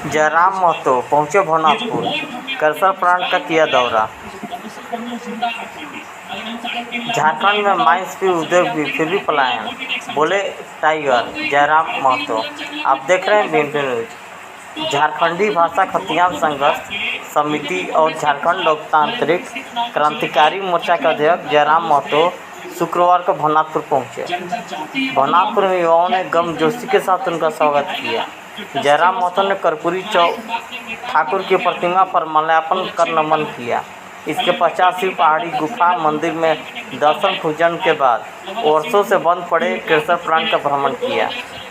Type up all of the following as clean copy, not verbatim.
जयराम महतो पहुंचे Bhavnathpur, cancer plant का किया दौरा। झारखंड में माइंस भी उद्योग भी फिर भी पलायन, बोले टाइगर जयराम महतो। आप देख रहे हैं BNP न्यूज। झारखंडी भाषा खतियान संघर्ष समिति और झारखंड लोकतांत्रिक क्रांतिकारी मोर्चा के अध्यक्ष जयराम महतो शुक्रवार को भवनाथपुर पहुंचे। भवनाथपुर में युवाओं ने गर्मजोशी के साथ उनका स्वागत किया। जयराम महतो ने कर्पूरी चौक ठाकुर की प्रतिमा पर माल्यार्पण कर नमन किया। इसके पश्चात शिव पहाड़ी गुफा मंदिर में दर्शन पूजन के बाद वर्षों से बंद पड़े कैंसर प्लांट का भ्रमण किया।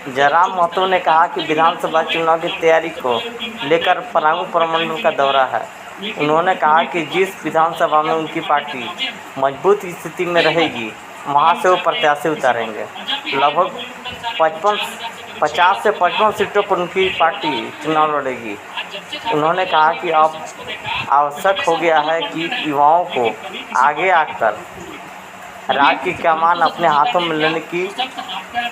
जयराम महतो ने कहा कि विधानसभा चुनाव की तैयारी को लेकर पलामू प्रमंडल का दौरा है। उन्होंने कहा कि जिस विधानसभा में उनकी पार्टी मजबूत स्थिति में रहेगी, वहां से वो प्रत्याशी उतारेंगे। लगभग 50 से 55 सीटों पर उनकी पार्टी चुनाव लड़ेगी। उन्होंने कहा कि अब आवश्यक हो गया है कि युवाओं को आगे आकर राज्य की कमान अपने हाथों में लेने की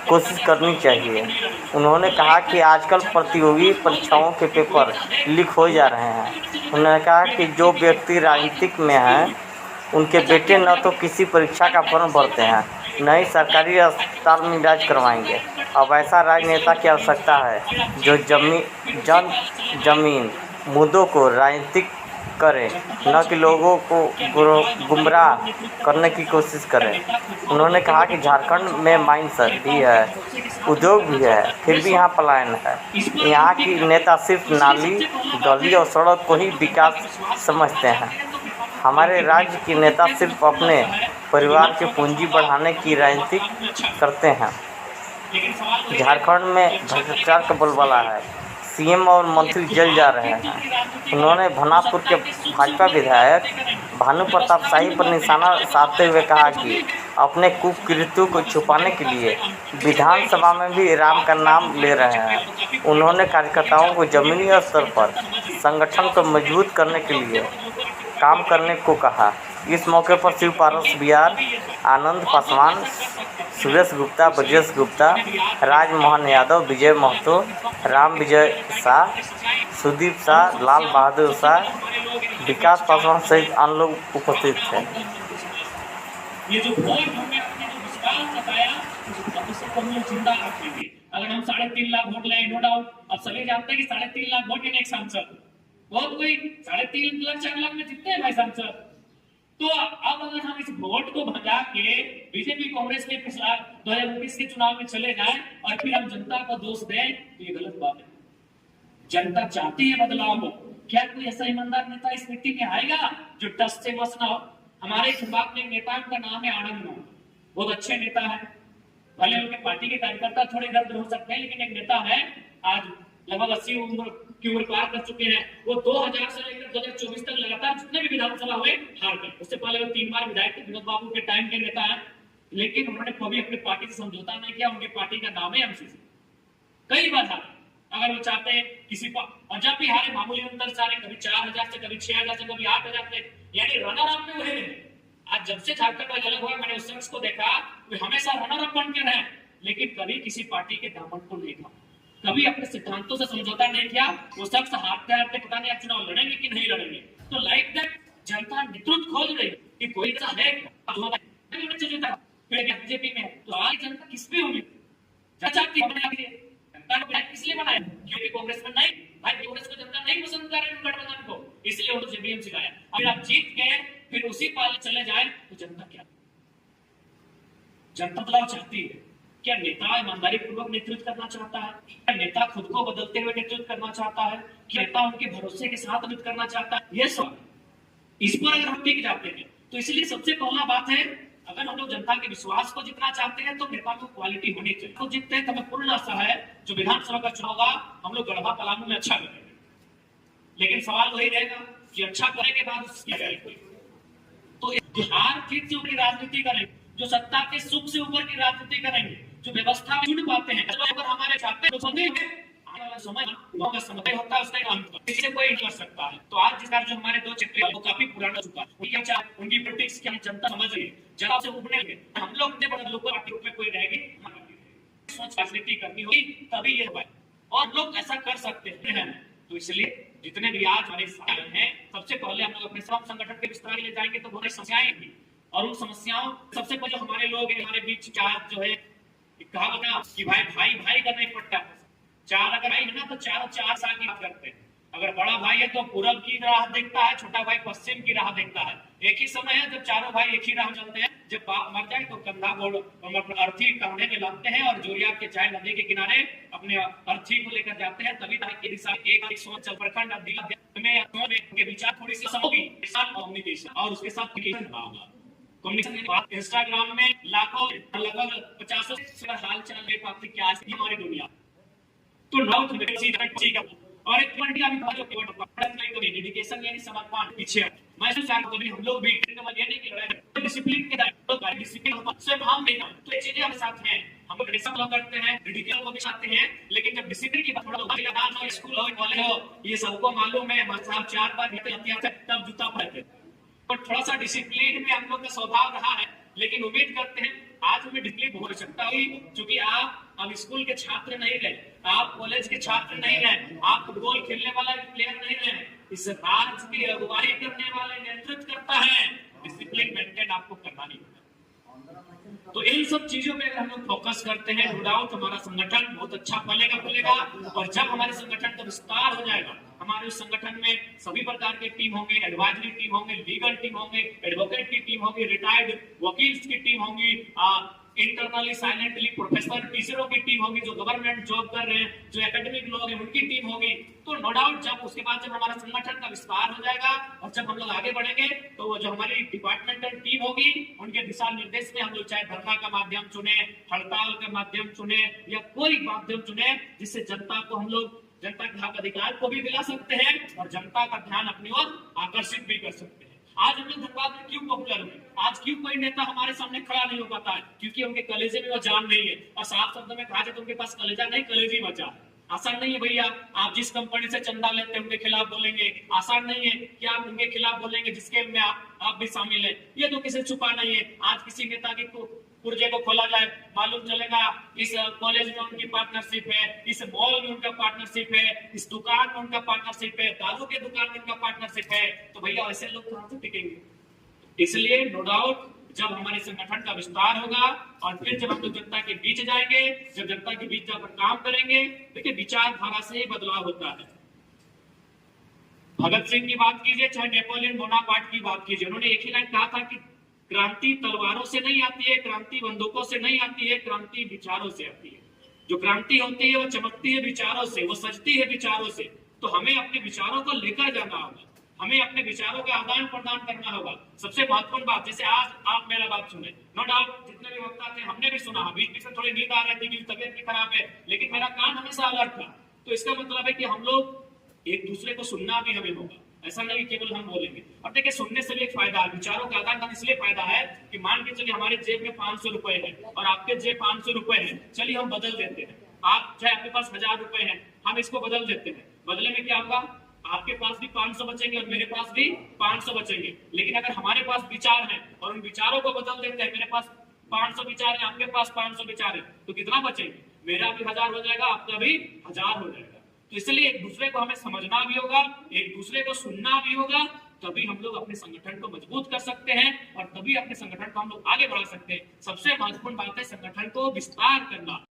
कोशिश करनी चाहिए। उन्होंने कहा कि आजकल प्रतियोगी परीक्षाओं के पेपर लीक हो जा रहे हैं। उन्होंने कहा कि जो व्यक्ति राजनीतिक में हैं, उनके बेटे न तो किसी परीक्षा का फॉर्म भरते हैं, न ही सरकारी अस्पताल में इलाज करवाएंगे। अब ऐसा राजनेता की आवश्यकता है जो जमीन मुद्दों को राजनीतिक करे, न कि लोगों को गुमराह करने की कोशिश करे। उन्होंने कहा कि झारखंड में माइंस भी है, उद्योग भी है, फिर भी यहाँ पलायन है। यहाँ की नेता सिर्फ नाली, गली और सड़क को ही विकास समझते हैं। हमारे राज्य के नेता सिर्फ अपने परिवार की पूंजी बढ़ाने की राजनीति करते हैं। झारखंड में भ्रष्टाचार का बोलबाला है, CM और मंत्री जल जा रहे हैं। उन्होंने भवनाथपुर के भाजपा विधायक भानु प्रताप शाही पर निशाना साधते हुए कहा कि अपने कुकृत्यों को छुपाने के लिए विधानसभा में भी राम का नाम ले रहे हैं। उन्होंने कार्यकर्ताओं को जमीनी स्तर पर संगठन को मजबूत करने के लिए काम करने को कहा। इस मौके पर शिव पारस बिहार, आनंद पासवान, सुरेश गुप्ता, ब्रजेश गुप्ता, राजमोहन यादव, विजय महतो, राम विजय शाह, सुदीप शाह, लाल बहादुर शाह, विकास पासवान सहित अन्य लोग उपस्थित थे। ये जो वोट हमने अपने जो विश्वास जताया, अब उससे हम लोग जिंदा रखेंगे। अगर हम 3.5 लाख वोट लाए, नो डाउट, अब सभी जानते हैं कि 3.5 लाख वोट इन एक सांसद, बहुत कोई 3.5 लाख 4 लाख में जीतते हैं भाई सांसद। तो अब अगर हम इस वोट को भगा के बीजेपी कांग्रेस के पिछला 2019 के चुनाव में चले जाएं और फिर हम जनता को दोष दें, तो ये गलत बात है। जनता चाहती है बदलाव हो। क्या कोई ऐसा ईमानदार नेता इस मिट्टी में आएगा जो टस से बस ना हो? हमारे संभाग में एक नेता का नाम है आनंद मोहन, बहुत अच्छे नेता है। भले उनके पार्टी के कार्यकर्ता थोड़े इधर हो सकते हैं, लेकिन एक नेता है, आज लगभग 80 उम्र की उम्र पार कर चुके हैं। वो 2000 से लेकर 2024 तक लगातार जितने भी विधानसभा हुए हार गए। उससे पहले वो 3 बार विधायक थे, विनोद बाबू के टाइम के नेता है, लेकिन उन्होंने कभी अपनी पार्टी से समझौता नहीं किया। उनकी पार्टी का नाम है MCC। कई बार हारे। अगर वो चाहते हैं किसी को, और जब भी हारे मामूली अंतर से हारे, कभी 4000 से, कभी 6000 से, कभी 8000 से, यानी रनर अप में वही रहे। आज जब से झारखंड में अलग हुआ, मैंने उस शख्स को देखा, वो हमेशा रनर अप बन के रहे, लेकिन कभी किसी पार्टी के दामन को नहीं था, कभी अपने सिद्धांतों से समझौता नहीं किया। वो शख्स हारते हारते पता नहीं चुनाव लड़ेंगे कि नहीं लड़ेंगे। तो लाइक दैट जनता नेतृत्व खोज रही कि कोई ऐसा है बीजेपी में, तो आज जनता किस पे उम्मीद इसलिए बनाया क्योंकि कांग्रेस में नहीं, भाई कांग्रेस को जनता नहीं पसंद कर रही गठबंधन को, इसलिए उन्होंने जेबीएम सिखाया। अगर आप जीत गए फिर उसी पाले चले जाए तो जनता क्या, जनता बदलाव चाहती है। क्या नेता ईमानदारी पूर्वक नेतृत्व करना चाहता है? क्या नेता खुद को बदलते हुए नेतृत्व करना चाहता है? क्या नेता उनके भरोसे के साथ नेतृत्व करना चाहता है? ये सब इस पर अगर हम टिक जाते हैं तो इसलिए सबसे पहला बात है, अगर हम लोग जनता के विश्वास को जितना चाहते हैं तो नेता में क्वालिटी होनी चाहिए। तो जीतते हैं तो हमें पूर्ण आशा है जो विधानसभा का चुनाव होगा हम लोग गढ़वा पलामू में अच्छा करेंगे। लेकिन सवाल वही रहेगा कि अच्छा करने के बाद तो हार जीत से ऊपर राजनीति करेंगे, जो सत्ता के सुख से ऊपर की राजनीति करेंगे, जो व्यवस्था में जुड़ पाते हैं। अगर हमारे चाहते हैं समय का समय होता है, उसका अंत इससे कोई नहीं कर सकता है। तो आज जिस जो हमारे 2 चक्र वो काफी पुराना चुका है, उनकी पॉलिटिक्स क्या जनता समझ रही है, जनता से उबने लगे। हम लोग इतने बड़े लोगों के रूप में कोई रहेगी, सोच राजनीति करनी होगी तभी ये होगा, और लोग ऐसा कर सकते हैं। तो इसलिए जितने भी आज हमारे हैं, सबसे पहले हम लोग अपने सब संगठन के विस्तार के लिए जाएंगे तो बहुत समस्याएं थी, और उन समस्याओं सबसे पहले हमारे लोग हमारे बीच चार जो है कहावत है कि भाई भाई भाई का नहीं पड़ता, चार अगर भाई है ना तो चारों चार साल की बात करते हैं। अगर बड़ा भाई है तो पूरब की राह देखता है, छोटा भाई पश्चिम की राह देखता है। एक ही समय है जब चारों भाई एक ही राह चलते हैं, जब बाप मर जाए तो कंधा बोल हम अपना अर्थी कंधे में लाते हैं और जोरिया के चाय नदी के किनारे अपने अर्थी को लेकर जाते हैं। तभी तक दिशा एक सोच चल प्रखंड में के विचार थोड़ी सी होगी कम्युनिकेशन और उसके साथ कम्युनिकेशन। इंस्टाग्राम में लाखों लगभग 50 हाल चाल ले पाती क्या हमारी दुनिया तो नौ और एक मंडिया भी जो केवल डेडिकेशन यानी समर्पण पीछे मैं चाहता हूं हम लोग भी ये नहीं कि डिसिप्लिन के दायरे डिसिप्लिन हमसे हम नहीं तो ये चीजें हमारे साथ हैं। हम लोग डिसिप्लिन फॉलो करते हैं, डेडिकेशन को भी चाहते हैं, लेकिन जब डिसिप्लिन की बात थोड़ा स्कूल हो कॉलेज हो ये सबको मालूम है साहब 4 बार तब जूता पहनते और थोड़ा सा डिसिप्लिन में हम लोग का स्वभाव रहा है। लेकिन उम्मीद करते हैं आज हमें डिसिप्लिन हो सकता हुई, क्योंकि आप अब स्कूल के छात्र नहीं रहे, आप कॉलेज के छात्र नहीं रहे, आप फुटबॉल खेलने वाला प्लेयर नहीं रहे, इस राज्य की अगुवाई करने वाले नेतृत्व करता है। डिसिप्लिन मेंटेन आपको करना नहीं होगा। तो इन सब चीजों पे हम लोग फोकस करते हैं, नो डाउट हमारा संगठन बहुत अच्छा फलेगा। और जब हमारे संगठन का विस्तार हो जाएगा, हमारे उस संगठन में सभी प्रकार के टीम होंगे, एडवाइजरी टीम होंगे, लीगल टीम होंगे, एडवोकेट की टीम होगी, रिटायर्ड वकील की टीम होगी, इंटरनली साइलेंटली प्रोफेसर टीचरों की टीम होगी, जो गवर्नमेंट जॉब कर रहे हैं, जो एकेडमिक लोग हैं उनकी टीम होगी। तो नो डाउट जब उसके बाद जब हमारा संगठन का विस्तार हो जाएगा और जब हम लोग आगे बढ़ेंगे तो वो जो हमारी डिपार्टमेंटल टीम होगी उनके दिशा निर्देश में हम लोग चाहे धरना का माध्यम चुने, हड़ताल का माध्यम चुने या कोई माध्यम चुने, जिससे जनता को हम लोग जनता के हक अधिकार को भी दिला सकते हैं और जनता का ध्यान अपनी ओर आकर्षित भी कर सकते हैं। आज हम लोग धनबाद में क्यों पॉपुलर हुए, आज क्यों कोई नेता हमारे सामने खड़ा नहीं हो पाता है, क्योंकि उनके कलेजे में वो जान नहीं है। और साफ शब्दों में कहा जाए तो उनके पास कलेजा नहीं कलेजी बचा। आसान नहीं है भैया, आप जिस कंपनी से चंदा लेते हैं उनके खिलाफ बोलेंगे, आसान नहीं है कि आप उनके खिलाफ बोलेंगे जिसके में आप भी शामिल है। ये तो किसी छुपा नहीं है। आज किसी नेता की पुर्जे को खोला जाए, मालूम चलेगा इस कॉलेज में उनकी पार्टनरशिप है, इस मॉल में उनका पार्टनरशिप है, इस दुकान में उनका पार्टनरशिप है, दारू के दुकान में उनका पार्टनरशिप है। तो भैया ऐसे लोग कहां से टिकेंगे। इसलिए नो डाउट जब हमारे संगठन का विस्तार होगा और फिर जब हम लोग जनता के बीच जाएंगे, जब जनता के बीच जाकर काम करेंगे, देखिए विचारधारा से ही बदलाव होता है। भगत सिंह की बात कीजिए चाहे नेपोलियन बोनापार्ट की बात कीजिए, उन्होंने एक ही लाइन कहा था कि क्रांति तलवारों से नहीं आती है, क्रांति बंदूकों से नहीं आती है, क्रांति विचारों से आती है। जो क्रांति होती है वो चमकती है विचारों से, वो सजती है विचारों से। तो हमें अपने विचारों को लेकर जाना होगा, हमें अपने विचारों का आदान प्रदान करना होगा। सबसे महत्वपूर्ण बात, जैसे आज आप मेरा बात सुने, नो डाउट जितने भी वक्ता थे हमने भी सुना, बीच बीच में थोड़ी नींद आ रही थी, तबियत भी खराब है, लेकिन मेरा कान हमेशा अलर्ट था। तो इसका मतलब है कि हम लोग एक दूसरे को सुनना भी हमें होगा, ऐसा नहीं केवल हम बोलेंगे। और देखिए सुनने से भी एक फायदा है, विचारों का आदान प्रदान इसलिए फायदा है कि मान के चलिए हमारे जेब में 500 रुपए है और आपके जेब 500 रुपए है, चलिए हम बदल देते हैं। आप चाहे आपके पास 1000 रुपए है, हम इसको बदल देते हैं। बदले में क्या होगा, आपके पास भी 500 बचेंगे और मेरे पास भी 500 बचेंगे। लेकिन अगर हमारे पास विचार है और उन विचारों को बदल देते हैं, मेरे पास 500 विचार है, आपके पास 500 विचार है, तो कितना बचेंगे, मेरा भी 1000 हो जाएगा, आपका भी 1000 हो जाएगा। तो इसलिए एक दूसरे को हमें समझना भी होगा, एक दूसरे को सुनना भी होगा, तभी हम लोग अपने संगठन को मजबूत कर सकते हैं और तभी अपने संगठन को हम लोग आगे बढ़ा सकते हैं। सबसे महत्वपूर्ण बात है संगठन को विस्तार करना।